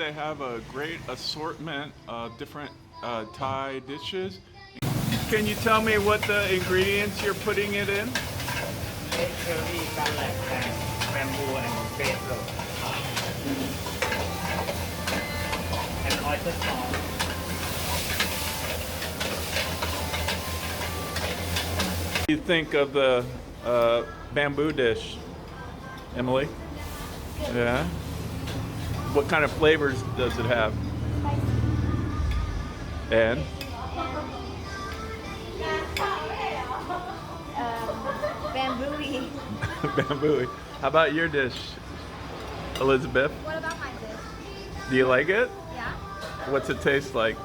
they have a great assortment of different Thai dishes. Can you tell me what the ingredients you're putting it in? Red curry, garlic, and bamboo and basil. And oyster sauce. What do you think of the bamboo dish, Emily? Yeah. What kind of flavors does it have? And? Bamboo-y. Bamboo. How about your dish, Elizabeth? What about my dish? Do you like it? Yeah. What's it taste like?